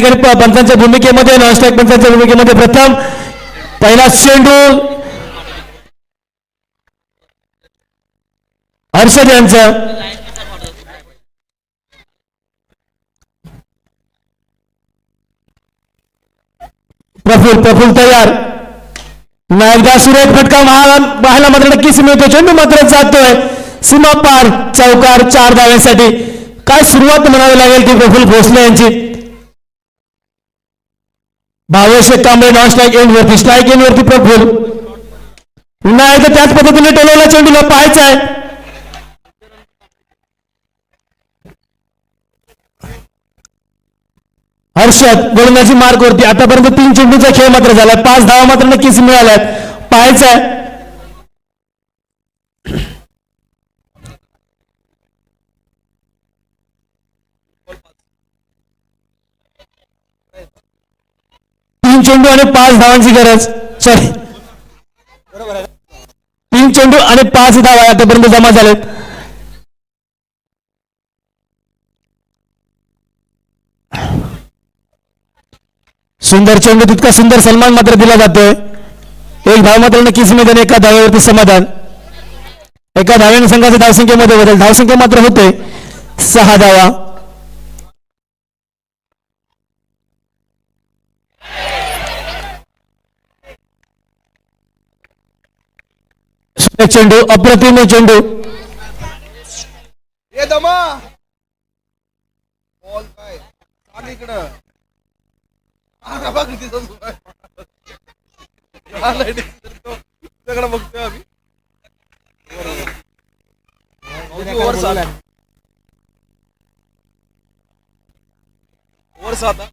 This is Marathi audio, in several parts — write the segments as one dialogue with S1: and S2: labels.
S1: ठिकाणी पंचांच्या भूमिकेमध्ये नॉनस्ट्राईक पंचांच्या भूमिकेमध्ये प्रथम पहिला चेंडू हर्षद यांचं प्रफुल तयार एकदा सुरेख फटका पाहायला मात्र नक्कीच मिळतो चेंडू मात्र जातोय सीमा पार चौकार 4 धाव्यांसाठी काय सुरुवात म्हणावी लागेल ती प्रफुल भोसले यांची Bhavesh Kamble non strike end वरती स्ट्राईक एंड वरती प्रफुल पुन्हा एकदा त्याच पद्धतीने टोलवला चेंडूला पाहायचा आहे हर्षद गोलंदाजी मार्क वरती आतापर्यंत 3 चेंडूचा खेळ मात्र झाला 5 धावा मात्र नक्कीच मिळाल्यात पाहायचा आहे चेंडू आणि 5 धावांची गरज सॉरी 3 चेंडू आणि 5 धावा आतापर्यंत जमा झालेत सुंदर चेंडू तितका सुंदर सन्मान मात्र दिला जातोय 1 धाव मात्र नक्कीच मैदान एका धाव्यावरती समाधान एका धाव्याने संघाच्या धावसंख्येमध्ये बदल धावसंख्या मात्र होते 6 धावा चेंडू अप्रतिम चेंडू
S2: ये दमा बॉल काय सांग इकडं आता बघ किती सगळं बघतोय आम्ही ओव्हर 7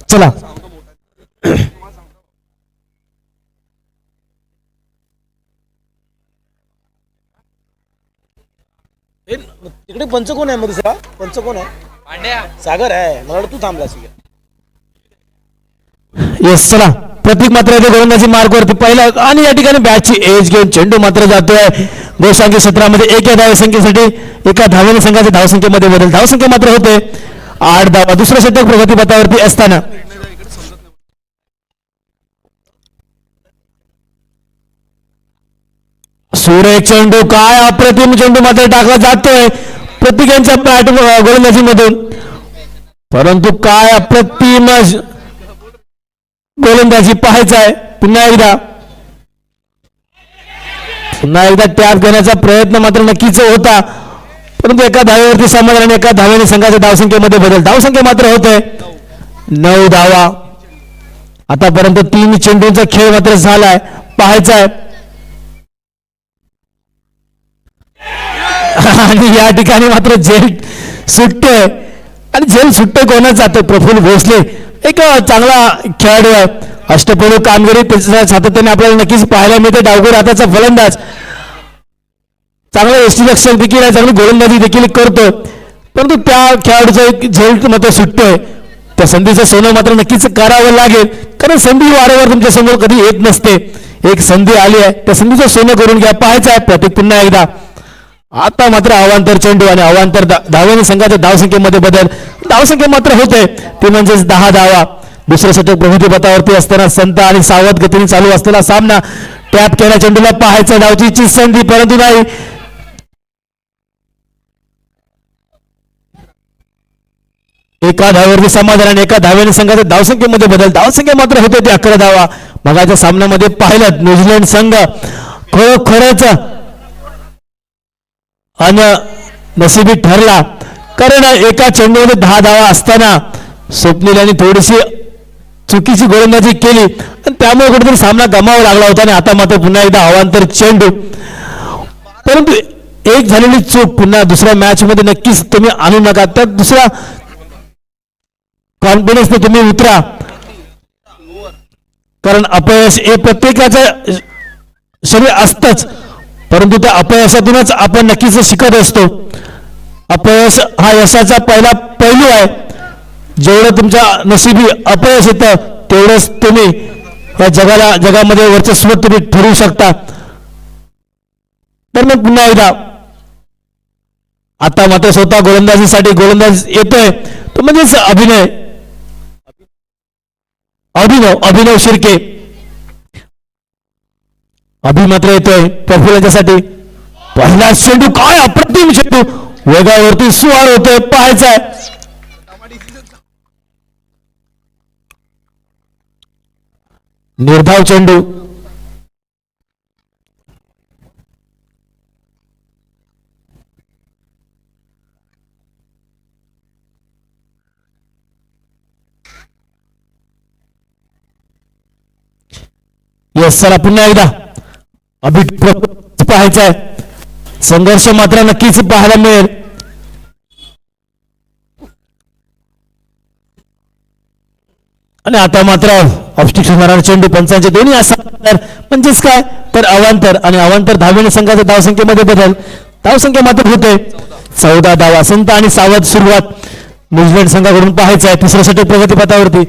S1: चला
S3: तिकडे पंच कोण आहे मग दुसरा पंच कोण आहे पांड्या सागर आहे मला तू थांबला
S1: येस चला प्रतीक मात्र गोलंदाजी मार्गवरती पहिला आणि या ठिकाणी बॅटची एज घेऊन चेंडू मात्र जातोय गोशांकी क्षेत्रामध्ये एका धावसंख्येसाठी एका धावेने संघाच्या धावसंख्येमध्ये बदल धावसंख्या मात्र होते 8 धावा दुसरं षटक प्रगतीपथावरती असताना सुरेख चेंडू काय अप्रतिम चेंडू मात्र टाकला जातोय प्रतीक यांच्या बॅट गोलंदाजी मधून परंतु काय अप्रतिम गोलंदाजी पाहायचा आहे पुन्हा एकदा टॅप घेण्याचा प्रयत्न मात्र नक्कीच होता परंतु एका धावेवरती समाधान आणि एका धावेने संघाच्या धावसंख्येमध्ये बदल धावसंख्या मात्र होते 9 धावा आतापर्यंत 3 चेंडूंचा खेळ मात्र झालाय पाहायचा आहे आणि या ठिकाणी मात्र झेल सुटतोय आणि झेल सुटतोय कोणाच जातोय प्रफुल्ल भोसले एक चांगला खेळाडू आहे अष्टपैलू कामगिरी त्याच्या सातत्याने आपल्याला नक्कीच पाहायला मिळते डावगोर हाताचा फलंदाज चांगला यष्टीरक्षक देखील आहे चांगली गोलंदाजी देखील करतो परंतु त्या खेळाडूचा एक झेल मात्र सुटतोय त्या संधीचं सोनं मात्र नक्कीच करावं लागेल कारण संधी वारंवार तुमच्या समोर कधी येत नसते एक संधी आली आहे त्या संधीचं सोनं करून घ्या पाहायचं आहे प्रतीक पुन्हा एकदा आता मात्र अवांतर चेंडू आणि अवांतर धावेने संघाच्या धावसंख्येमध्ये बदल धावसंख्या मात्र होते ती म्हणजेच 10 धावा दुसरं षटक प्रगतीपथावरती असताना संत आणि सावध गतीने चालू असलेला सामना टॅप केला चेंडूला पाहायचा धावची संधी परंतु नाही एका धावेवरती समाधान आणि एका धावेने संघाच्या धावसंख्येमध्ये बदल धावसंख्या मात्र होते ती 11 धावा मगाच्या सामन्यामध्ये पाहिलं न्यूझीलंड संघ खरोखरच नशिबी ठरला कारण एका चेंडूमध्ये 10 धावा असताना स्वप्नील यांनी थोडीशी चुकीची गोलंदाजी केली आणि त्यामुळे कुठेतरी सामना गमावा लागला होता आणि आता मात्र पुन्हा एकदा अवांतर चेंडू परंतु एक झालेली चूक पुन्हा दुसऱ्या मॅच मध्ये नक्कीच तुम्ही आणू नका त्या दुसऱ्या कॉन्फिडन्सने तुम्ही उतरा कारण अपयश हे प्रत्येकाचं शरीर असतंच परंतु त्या अपयशातूनच आपण नक्कीच शिकत असतो. अपयश हा यशाचा पहिला पैलू आहे. जेवढं तुमच्या नशिबी अपयश येतं तेवढंच तुम्ही या जगामध्ये वर्चस्व तुम्ही ठरवू शकता. तर मग पुन्हा एकदा आता मात्र स्वतः गोलंदाजीसाठी गोलंदाज येतोय तो म्हणजेच अभिनव शिर्के. मात्र येतोय प्रफुल्ल याच्यासाठी. पहिला चेंडू काय अप्रतिम चेंडू वेगावरती सुवार होतोय पाहायचा आहे. निर्धाव चेंडू येस. चला पुन्हा एकदा पाहायचा आहे. संघर्ष मात्र नक्कीच पाहायला मिळेल. आणि आता मात्र ऑब्स्टिक्स होणारा चेंडू पंचांचे दोन्ही असतात म्हणजेच काय तर अवांतर आणि अवांतर धावेने संघाच्या धावसंख्येमध्ये बदल. धावसंख्या मात्र होते 14 धावा. संत आणि सावध सुरुवात न्यूझीलंड संघाकडून पाहायचा आहे तिसऱ्या षटक प्रगतीपथावरती.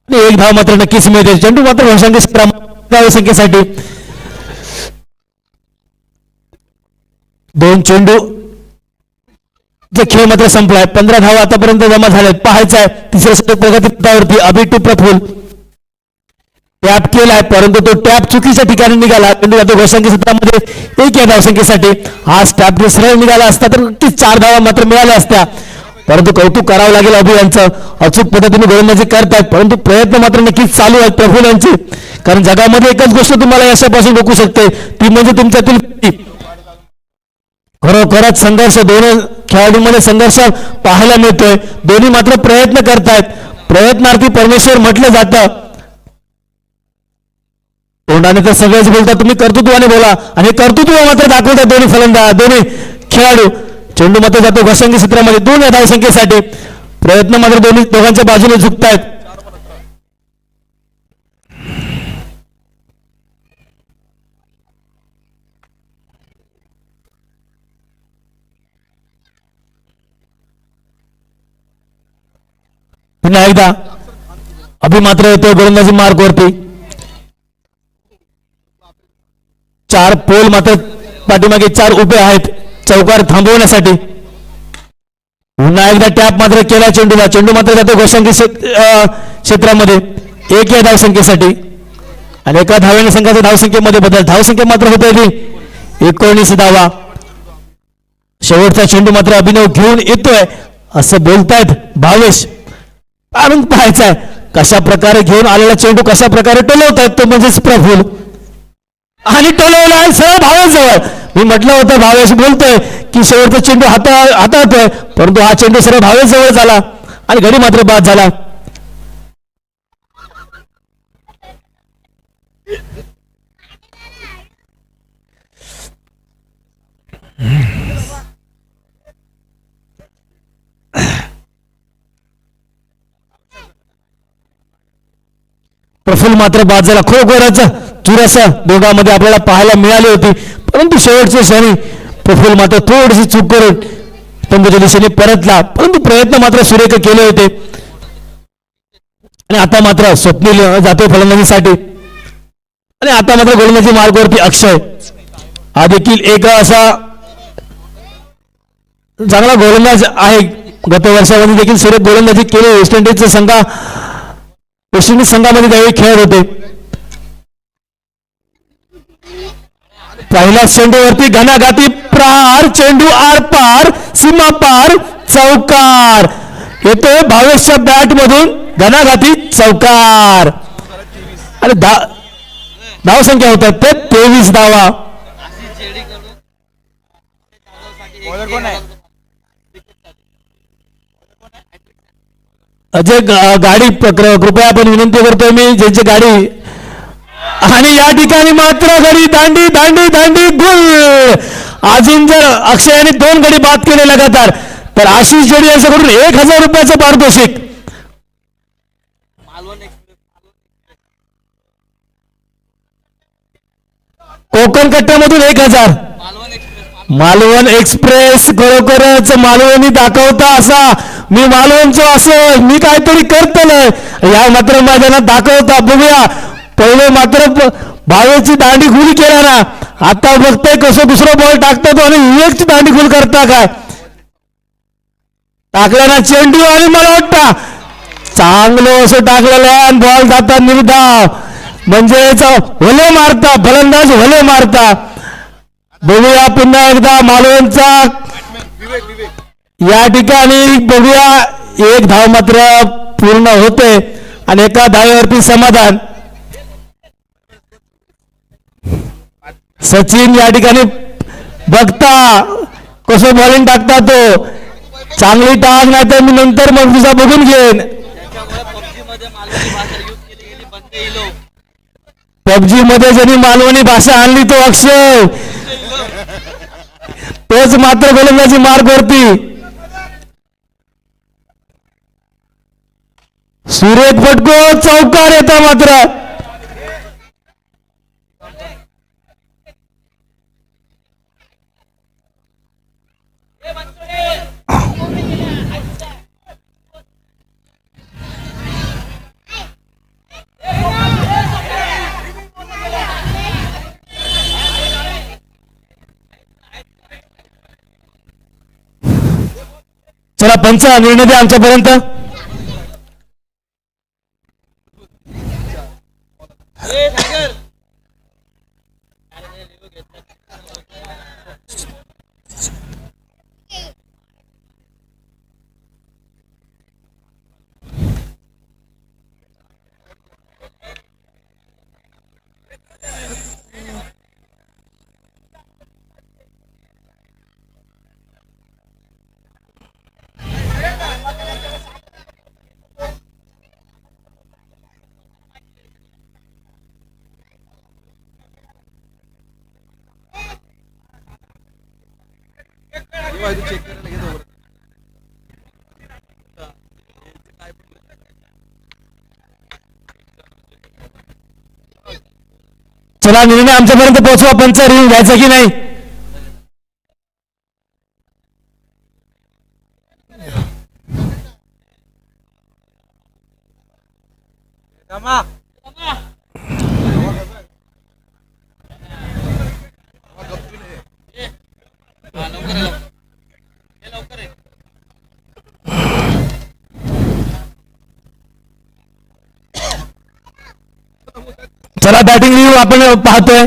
S1: एक धाव मात्र नक्कीच मिळते. चेंडू मात्र धावसंख्येसाठी 2 चेंडू जे खेळ मात्र संपलाय. 15 धावा आतापर्यंत जमा झाल्यात पाहायचा आहे तिसऱ्या षटक प्रगतीपथावरती. अभिटू प्रफुल्ल टॅप केलाय परंतु तो टॅप चुकीच्या ठिकाणी निघाला. धावसंख्ये सत्रामध्ये 1 या धावसंख्येसाठी. आज टॅप जर सरळ निघाला असता तर नक्कीच 4 धावा मात्र मिळाल्या असत्या. परंतु कौतुक करावं लागेल अभि यांचं. अचूक पद्धतीने गोलंदाजी करतायत परंतु प्रयत्न मात्र नक्कीच चालू आहेत प्रफुल्ल यांचे. कारण जगामध्ये एकच गोष्ट तुम्हाला यशापासून रोखू शकते ती म्हणजे तुमच्यातील खरोखरच संघर्ष. दोन खेळाडूंमध्ये संघर्ष पाहायला मिळतोय. दोन्ही मात्र प्रयत्न करतायत. प्रयत्नार्थी परमेश्वर म्हटलं जातं. तोंडाने तर सगळेच बोलतात तुम्ही कर्तृत्वाने बोला आणि कर्तृत्व मात्र दाखवतात दोन्ही फलंदाज दोन्ही खेळाडू. चेंडू मात्र जातो घसंगी क्षेत्रामध्ये 2 या धावसंख्येसाठी. प्रयत्न मात्र दोघांच्या बाजूने झुकतायत. पुन्हा एकदा अभि मात्र येतो गोलंदाजी मार्कवरती. 4 पोल मात्र पाठीमागे 4 उभे आहेत चौकार थांबवण्यासाठी. पुन्हा एकदा टॅप मात्र केला चेंडूला. चेंडू मात्र जातो घोषंगी क्षेत्रामध्ये 1 या धावसंख्येसाठी आणि 1 धावेने संघाच्या धावसंख्येमध्ये बदल. धावसंख्या मात्र होते 19 धावा. शेवटचा चेंडू मात्र अभिनव घेऊन येतोय असं बोलतायत भावेश. कारण पाहायचंय कशा प्रकारे घेऊन आलेला चेंडू कशा प्रकारे टोलवतायत तो म्हणजेच प्रफुल्ल. आणि टोलवलाय सरळ भावेशजवळ. मी म्हटलं होतं भावेश बोलतोय की शेवटचा चेंडू हाताळतोय परंतु हा चेंडू सरळ भावेशजवळ झाला आणि घडी मात्र बाद झाला. प्रफुल्ल मात्र बाद झाला. खरोखरच चुरस दोघांमध्ये आपल्याला पाहायला मिळाली होती परंतु शेवटच्या क्षणी प्रफुल्ल मात्र थोडीशी चूक करून स्तंभच्या दिशेने परतला परंतु प्रयत्न मात्र सुरेख केले होते. आणि आता मात्र स्वप्नील जातो फलंदाजीसाठी आणि आता मात्र गोलंदाजी मार्गावरती अक्षय. हा देखील एक असा चांगला गोलंदाज आहे. गत वर्षामध्ये देखील सुरेख गोलंदाजी केली. वेस्ट इंडिज संघामध्ये त्यावेळी खेळत होते. पहिल्या चेंडूवरती घणाघाती प्रहार. चेंडू आर पार सीमा पार चौकार येतोय भावेशच्या बॅट मधून. घणाघाती चौकार आणि धावसंख्या होतात ते 23 धावा. अजय गाडी कृपया आपण विनंती करतोय मी ज्यांची गाडी. आणि या ठिकाणी मात्र गडी दांडी दांडी दांडी गुल. अजून जर अक्षयाने 2 गडी बाद केले लगातार तर आशिष जोडी यांच्याकडून 1000 रुपयाचं पारितोषिक. कोकण कट्ट्यामधून 1000. मालवण एक्सप्रेस खरोखरच मालवणी दाखवता असा मी मालवणचो असो मी काहीतरी करतोय या मात्र मैदानात दाखवता. बघूया पहिले मात्र भावेची दांडी खुली केला ना, आता बघतोय कसं दुसरं बॉल टाकतो तो आणि विवेकची दांडी खुल करता काय टाकला ना चेंडू आणि मला वाटतं चांगलं असं टाकलेलं आहे आणि बॉल जाता निर्धाव म्हणजेच भले मारता फलंदाज भले मारता. बघूया पुन्हा एकदा मालवणचा या ठिकाणी बघूया 1 धाव मात्र पूर्ण होते आणि एका धावेवरती समाधान. सचिन या ठिकाणी बघता कसं बॉलिंग टाकता तो चांगली टाक नाही तर मी नंतर मग तुझा बघून घेईन. पबजी मध्ये ज्यांनी मालवणी भाषा आणली तो अक्षय तोच मात्र गोलंदाजी मार्ग वरती. सुरेख फटको चौकार येता मात्र चला पंच निर्णय द्या आमच्यापर्यंत.
S2: चेक करायला घेतो.
S1: चला निर्णय आमच्यापर्यंत पोहोचवा पंच रिव्ह्यू घ्यायचा की नाही. चला बॅटिंग रिव्ह्यू आपण पाहतोय.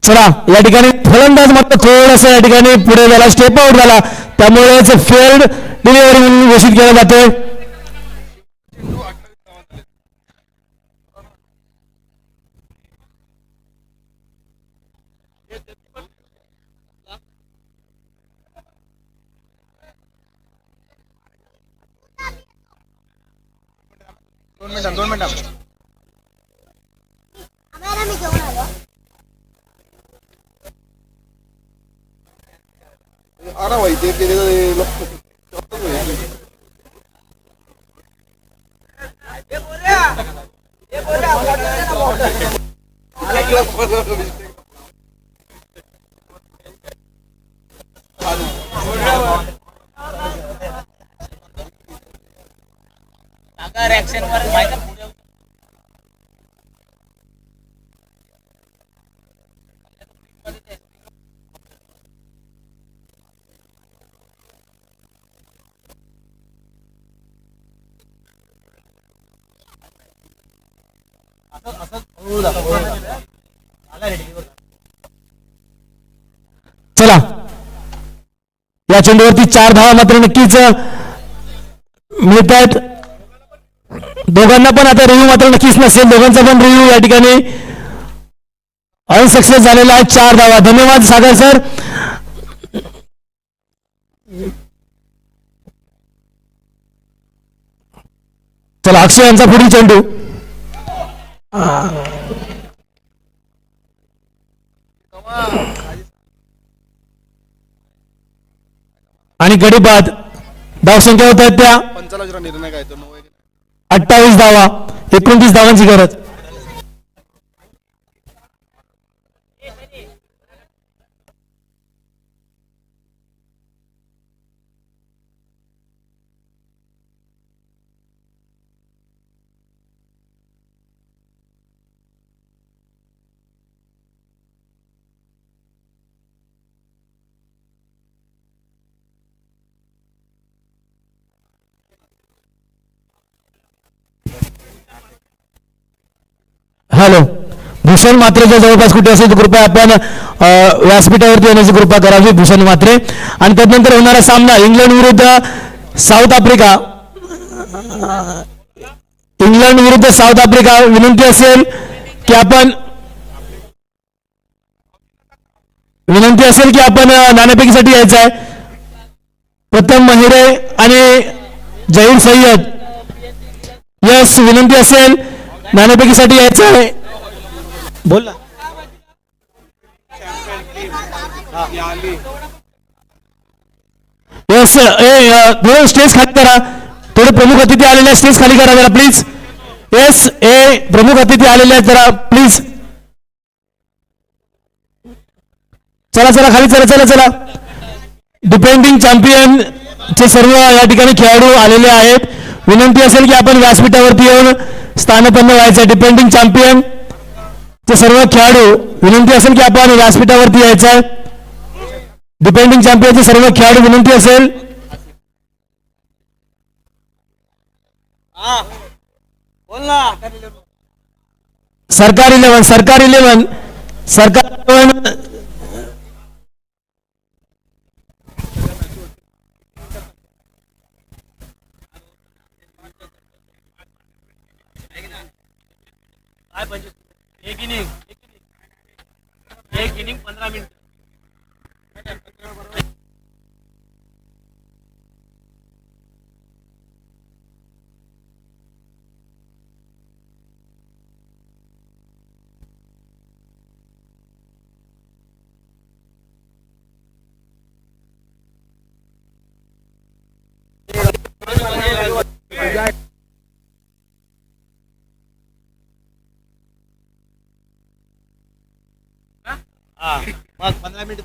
S1: चला या ठिकाणी फलंदाज मात्र थोडस या ठिकाणी पुढे झाला स्टेप आउट झाला त्यामुळेच फेल्ड डिलिव्हरी म्हणून घोषित केला जातोय.
S2: दोन मिनिट आला भाई ते
S1: चला या चेंडूवरती 4 धावा मात्र नक्कीच मिळत आहेत. दोघांना पण आता रिव्ह्यू मात्र नक्कीच नसेल. दोघांचा पण रिव्ह्यू या ठिकाणी अनसक्सेस झालेला आहे. 4 धावा. धन्यवाद सागर सर. चला अक्षय यांचा पुढील चेंडू. आणि गडी बाद. धावसंख्या होत आहेत त्या
S2: पंचाला जरा निर्णय काय तो
S1: 28 धावा, 29 धावांची गरज. हॅलो, भूषण मात्रेच्या जवळपास कुठे असेल तर कृपया आपण व्यासपीठावरती येण्याची कृपा करावी. भूषण मात्रे. आणि त्यानंतर होणारा सामना इंग्लंड विरुद्ध साऊथ आफ्रिका. इंग्लंड विरुद्ध साऊथ आफ्रिका. विनंती असेल की आपण नाणेफेकीसाठी यायचं आहे. प्रथम महिरे आणि जहीर सय्यद. यस, विनंती असेल नाणेफेकीसाठी यायचं आहे. बोल ना. यस, थोडं स्टेज खाली करा. थोडे प्रमुख अतिथी आलेले स्टेज खाली करा जरा प्लीज. यस, प्रमुख अतिथी आलेले आहेत जरा प्लीज. चला चला खाली चला चला चला. डिपेंडिंग चॅम्पियन चे सर्व या ठिकाणी खेळाडू आलेले आहेत. विनंती असेल की आपण व्यासपीठावरती येऊन स्थानपन्न व्हायचं. डिपेंडिंग चॅम्पियन चे सर्व खेळाडू विनंती असेल की आपण व्यासपीठावरती यायचं. डिपेंडिंग चॅम्पियनचे सर्व खेळाडू विनंती असेल. सरकार 11
S3: एक इनिंग 15 मिनिट. मग 15 मिनिट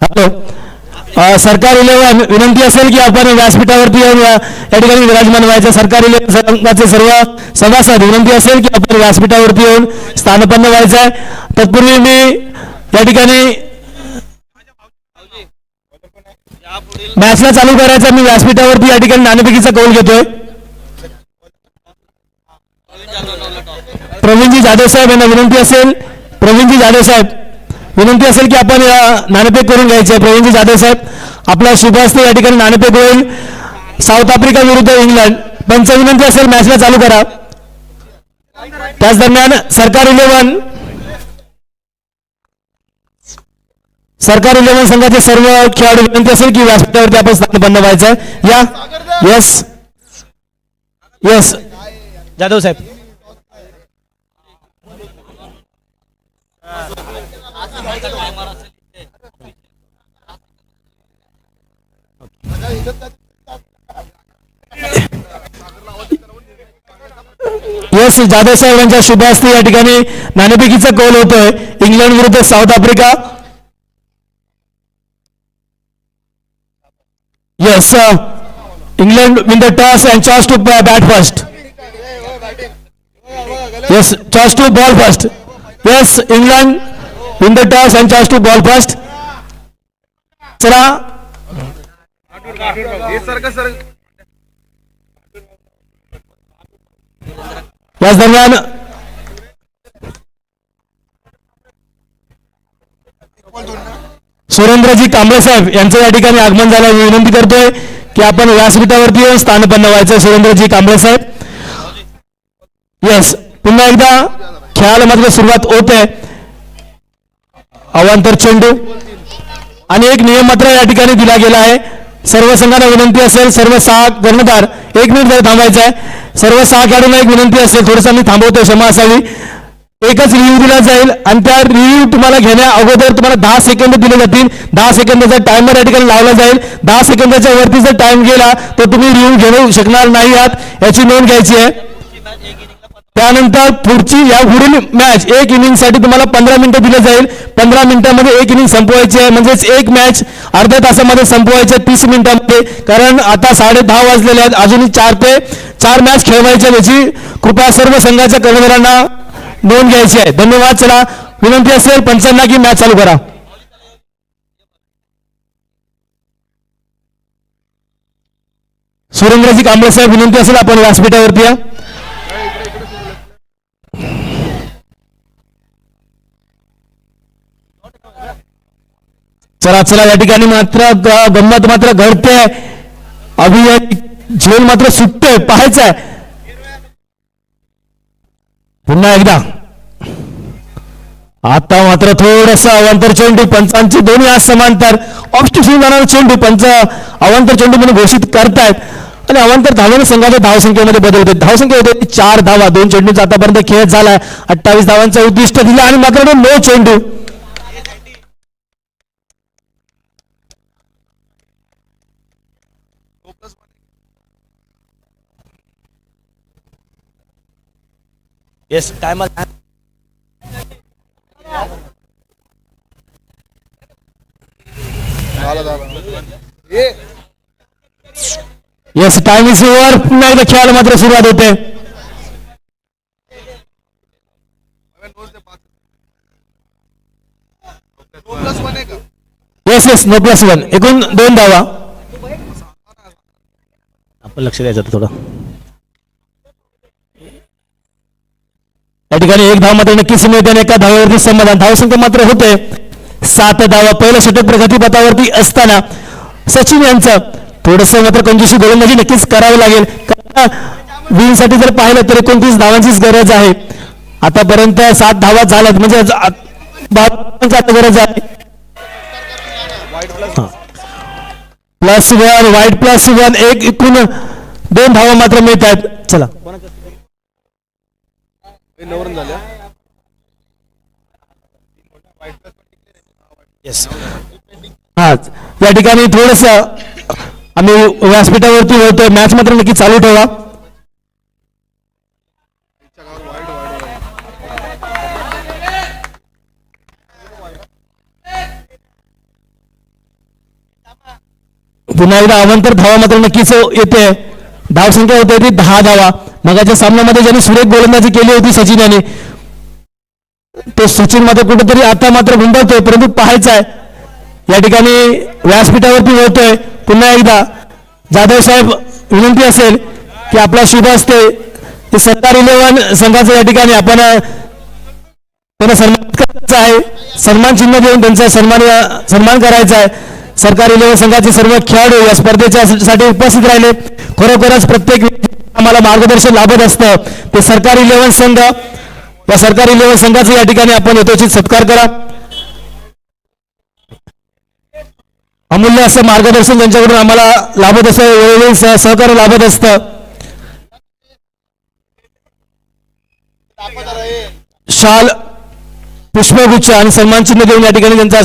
S1: हॅलो, सरकार 11 विनंती असेल की आपण व्यासपीठावरती येऊन या ठिकाणी विराजमान व्हायचं. सरकार 11 संघाचे सर्व सभासद विनंती असेल की आपण व्यासपीठावरती येऊन स्थानपन्न व्हायचं आहे. तत्पूर्वी मी या ठिकाणी मॅचला चालू करायचं. मी व्यासपीठावरती या ठिकाणी नाणेफेकीचा कौल घेतोय. प्रवीणजी जाधव साहेब यांना विनंती असेल. प्रवीणजी जाधव साहेब विनंती असेल की आपण नाणेफेक करून घ्यायचे. प्रवीणजी जाधव साहेब आपला शुभ हस्ते या ठिकाणी नाणेफेक होईल. साऊथ आफ्रिका विरुद्ध इंग्लंड. पंच विनंती असेल मॅचला चालू करा. त्याच दरम्यान सरकार 11 संघाचे सर्व खेळाडू विनंती असेल की व्यासपीठावरती आपण स्थानपन्न व्हायचं. या. यस यस जाधव साहेब. यस, जाधव साहेब यांच्या शुभ हस्ते या ठिकाणी नाणेफेकीचा कौल होतोय. इंग्लंड विरुद्ध South Africa. Yes, England win the toss and choice to bat first. Yes, choice to bowl first. Yes, England win the toss and choice to bowl first. चला याच दरम्यान सुरेंद्रजी कांबळे साहेब यांचं या ठिकाणी आगमन झालं. विनंती करतोय की आपण व्यासपीठावरती येऊन स्थानपन्न व्हायचं. सुरेंद्रजी कांबळे साहेब. यस, पुन्हा एकदा खेळाला मात्र सुरुवात होते. अवांतर चेंडू. आणि एक नियम मात्र या ठिकाणी दिला गेला आहे. सर्व संघांना विनंती असेल, सर्व 6 कर्णधार 1 मिनिट जर थांबायचं आहे. सर्व 6 खेळाडूंना एक विनंती असेल, थोडंसं मी थांबवतो, क्षमा असावी. एकच रिव्ह्यू दिला जाईल आणि त्या रिव्ह्यू तुम्हाला घेण्या अगोदर तुम्हाला 10 सेकंद दिले जातील. 10 सेकंदाचा टायमर या ठिकाणी लावला जाईल. 10 सेकंदाच्या वरती जर टाइम गेला तर तुम्ही रिव्ह्यू घेऊ शकणार नाही आहात, याची नोंद घ्यायची आहे. त्यानंतर या पुढील मॅच 1 इनिंगसाठी तुम्हाला 15 मिनिटं दिले जाईल. 15 मिनिटांमध्ये 1 इनिंग संपवायची आहे, म्हणजेच एक मॅच अर्ध्या तासामध्ये संपवायची आहे 30 मिनिटांमध्ये. कारण आता 10:30 वाजलेले आहेत, अजूनही 4 ते 4 मॅच खेळवायच्या, याची कृपया सर्व संघाच्या कर्मचाऱ्यांना नोंद घ्यायची आहे. धन्यवाद. चला, विनंती असेल पंचांना की मॅच चालू करा. सुरेंद्रजी कांबळे साहेब, विनंती असेल आपण व्यासपीठावरती या. चला चला, या ठिकाणी मात्र गंमत मात्र घडते. अभियान झेल मात्र सुटते, पाहायचं आहे पुन्हा एकदा. आता मात्र थोडस अवांतर चेंडू, पंचांची दोन्ही आज समांतर ऑफस्टिफिंग जाणारा चेंडू पंच अवांतर चेंडू म्हणून घोषित करतायत आणि अवांतर धावांनी संघाच्या धावसंख्येमध्ये बदल होते. धावसंख्या होते 4 धावा, 2 चेंडूचा आतापर्यंत खेळ झालाय. 28 धावांचं उद्दिष्ट दिलं आणि मात्र 9 चेंडू.
S3: Yes, timer.
S1: Yes, time is over. पुन्हा एकदा खेळायला मात्र सुरुवात होते. येस येस, 9+1, एकूण 2 धावा. आपण लक्ष द्यायचं थोडं. या ठिकाणी 1 धाव मात्र नक्कीच मिळते आणि एका धावेवरती समाधान. धावसंख्या मात्र होते 7 धावा. पहिलं षटक प्रगतीपथावरती असताना सचिन यांचं थोडंसं मात्र कंजूसी गोलंदाजी नक्कीच करावं लागेल. विन साठी जर पाहिलं तर 29 धावांचीच गरज आहे. आतापर्यंत 7 धावा झाल्यात, म्हणजे गरज आहे. +1 वाईट +1, एकूण 2 धावा मात्र मिळत आहेत. चला,
S3: येस,
S1: हा या ठिकाणी थोडस आम्ही व्यासपीठावरती होतोय. मॅच मात्र नक्की चालू ठेवा. पुन्हा एकदा अवांतर धावा मात्र नक्कीच येते. धावसंख्या होते ती 10 धावा. मगाच्या सामन्यामध्ये ज्यांनी सुरेख गोलंदाजी केली होती सचिन यांनी, तो सचिन मात्र कुठेतरी आता मात्र गुंतवतोय, परंतु पाहायचं आहे. या ठिकाणी व्यासपीठावरती होतोय. पुन्हा एकदा जाधव साहेब, विनंती असेल की आपला शुभ असते ते सरकार 11 संघाचं या ठिकाणी आपण त्यांना सन्मान करायचा आहे. सन्मान चिन्ह देऊन त्यांचा सन्मान करायचा आहे. सरकार 11 संघाचे सर्व खेळाडू या स्पर्धेच्या साठी उपस्थित राहिले. खरोखरच प्रत्येक आम्हाला मार्गदर्शन लाभत असतं. ते सरकार 11 संघ, या सरकार 11 संघाचा या ठिकाणी आपण यथोचित सत्कार करा. अमूल्य असं मार्गदर्शन त्यांच्याकडून आम्हाला लाभत असतं, वेळोवेळी सहकार्य लाभत असतं. शाल, पुष्पगुच्छ आणि सन्मान चिन्ह देऊन या ठिकाणी त्यांचा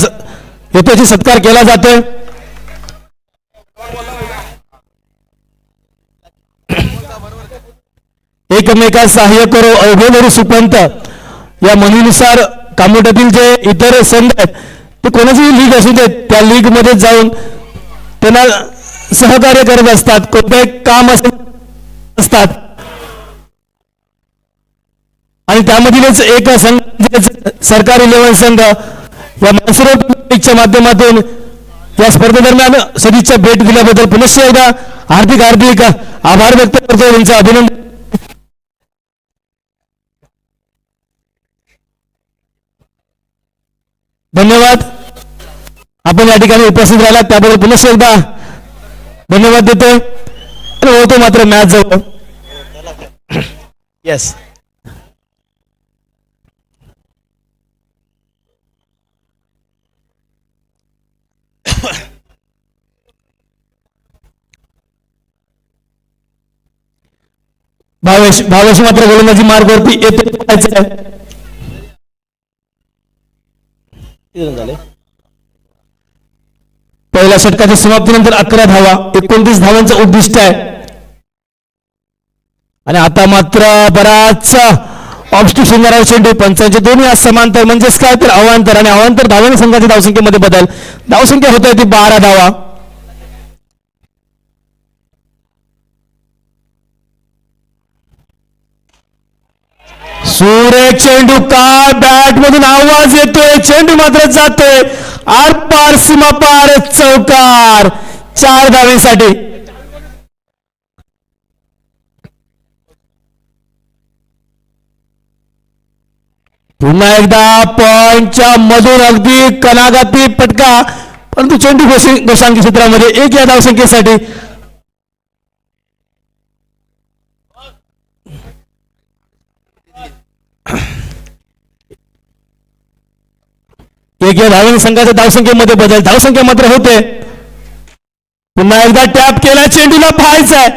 S1: यथोचित सत्कार केला जातोय. एकमेकास सहाय्य करो अवघे नरू सुपंत या म्हणीनुसार कामोट्यातील जे इतर संघ आहेत ते कोणाची लीग असू देत, त्या लीग मध्ये जाऊन त्यांना सहकार्य करत असतात. कोणतेही काम असतात आणि त्यामधीलच एक संघ सरकार 11 संघ या मानसरोवरच्या माध्यमातून या स्पर्धेदरम्यान सदिच्छा भेट दिल्याबद्दल पुनश्च एकदा हार्दिक हार्दिक आभार व्यक्त करतो. त्यांचं अभिनंदन. धन्यवाद. आपण या ठिकाणी उपस्थित राहिला त्याबद्दल पुनश्च एकदा धन्यवाद देतो आणि होतो मात्र मॅच जवळ.
S3: येस,
S1: भावेश मात्र गोलंदाजी मार्गावरती येते.
S3: किती रन झाले?
S1: पहिल्या षटकाच्या समाप्तीनंतर 11 धावा, 29 धावांचं उद्दिष्ट आहे. आणि आता मात्र बराच ऑब्स्टिक्शन करावं चेंडू. पंचांचे दोन्ही आज समांतर, म्हणजेच काय तर अवांतर, आणि अवांतर धावांनी संघाच्या धावसंख्येमध्ये बदल. धावसंख्या होत आहे ती 12 धावा. सुरेख चेंडू, काय बॅट मधून आवाज येतोय, चेंडू मात्र जातोय आर पार सीमा पार, चौकार 4 धावेसाठी. पुन्हा एकदा पॉइंटच्या मधून अगदी कनागाती पटका, परंतु चेंडू गोसांकी क्षेत्रामध्ये 1 या धावसंख्येसाठी. एक या धावून संघाच्या धावसंख्येमध्ये बदल. धावसंख्या मात्र होते. पुन्हा एकदा टॅप केला, चेंडूला पाहायचा आहे.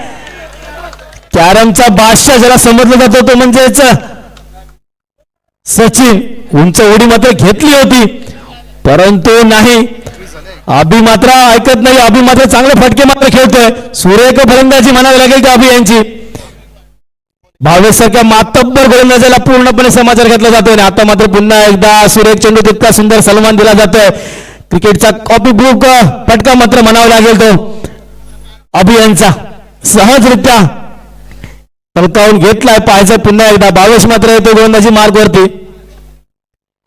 S1: कॅरमचा बादशाह ज्याला समजला जातो तो म्हणजेच सचिन. उंच उडी मात्र घेतली होती, परंतु नाही, अभि मात्र ऐकत नाही. अभि मात्र चांगले फटके मात्र खेळतोय. सुरेख फलंदाजी म्हणावी लागेल का अभि यांची. भावेश सारख्या मातब्बर गोलंदाजाला पूर्णपणे समाचार घेतला जातोय. आणि आता मात्र पुन्हा एकदा सुरेख चेंडू, तितका सुंदर सन्मान दिला जातोय. क्रिकेटचा कॉपी बुक फटका मात्र म्हणावा लागेल तो अभियांचा. सहजरित्या पलकावून घेतलाय, पाहायचं पुन्हा एकदा. भावेश मात्र येतो गोलंदाजी मार्गवरती.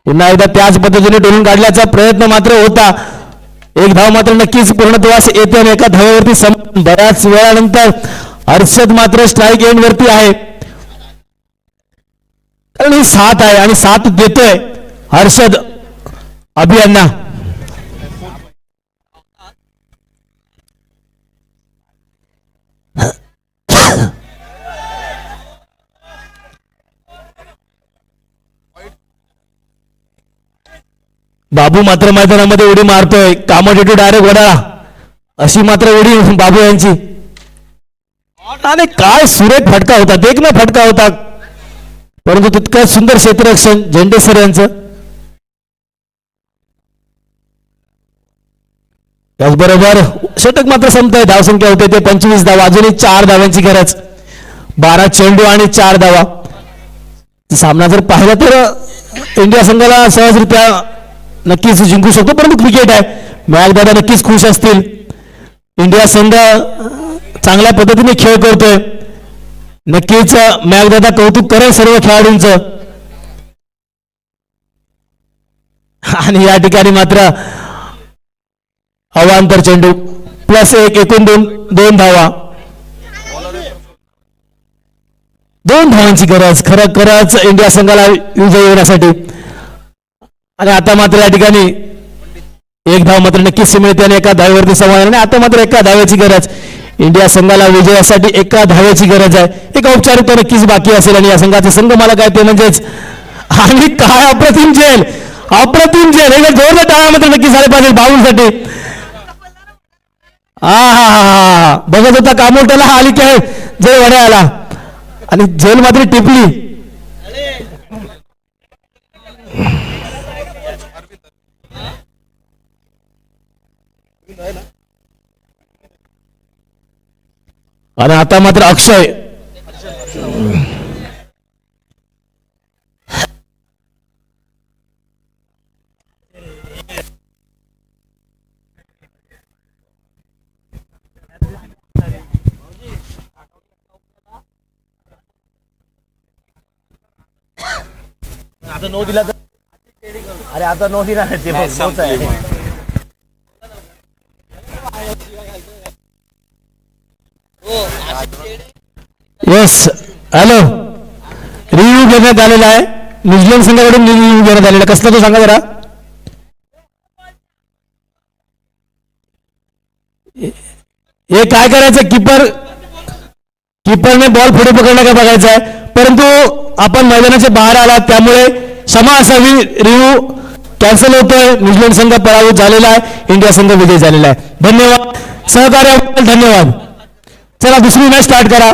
S1: पुन्हा एकदा त्याच पद्धतीने डोलून काढण्याचा प्रयत्न मात्र होता. 1 धाव मात्र नक्कीच पूर्णत्वास येते. आणि एका धावेवरती बऱ्याच वेळानंतर हर्षद मात्र स्ट्राईक एंड वरती आहे. कारण ही 7 आहे आणि 7 देतोय हर्षद अभियांना. बाबू मात्र मैदानामध्ये उडी मारतोय. कामोडेटू डायरेक्ट वडाळा, अशी मात्र उडी बाबू यांची. आणि काय सुरेख फटका होता, देखणं फटका होता, परंतु तितकं सुंदर क्षेत्ररक्षण झेंडेसर यांचं. त्याचबरोबर षटक मात्र संपतंय. धावसंख्या होते ते 25 धावा. अजूनही 4 धाव्यांची गरज. 12 चेंडू आणि 4 धावा. सामना जर पाहिला तर इंडिया संघाला सहजरित्या नक्कीच जिंकू शकतो, परंतु क्रिकेट आहे. मॅक दादा नक्कीच खुश असतील. इंडिया संघ चांगल्या पद्धतीने खेळ करतोय. नक्कीच मॅक दादा कौतुक करेल सर्व खेळाडूंचं. आणि या ठिकाणी मात्र अवांतर चेंडू +1, एकूण 2 धावा. 2 धावांची गरज खरंच इंडिया संघाला विजय येण्यासाठी. आणि आता मात्र या ठिकाणी 1 धाव मात्र नक्कीच मिळते आणि एका धावेवरती समाधान. आणि आता मात्र एका धावेची गरज. इंडिया संघाला विजयासाठी एका धावेची गरज आहे. एक औपचारिकता नक्कीच बाकी असेल. आणि या संघाचे संघ मला काय ते म्हणजेच, आणि काय अप्रतिम झेल, अप्रतिम झेल. हे जोरदार टाळ्या मात्र नक्की झाले पाहिजे बाबूंसाठी. हा बघत होता कामोट्याला आली काय जय वड्याला, आणि झेल मात्र टिपली. आणि आता मात्र अक्षय.
S3: आता 9 दिला तर, अरे आता 9 दिला ते आहे.
S1: Yes, hello. रिव्ह्यू घेण्यात आलेला आहे न्यूझीलंड संघाकडून. रिव्ह्यू घेण्यात आलेला कसला तो सांगा जरा. हे काय करायचं, कीपरने बॉल पुढे पकडला का बघायचा आहे. परंतु आपण मैदानाच्या बाहेर आलात त्यामुळे क्षमा असावी. रिव्ह्यू कॅन्सल होतोय. न्यूझीलंड संघ पराभूत झालेला आहे, इंडिया संघ विजयी झालेला आहे. धन्यवाद सहकार्याबद्दल, धन्यवाद. चला दुसरी मॅच स्टार्ट करा.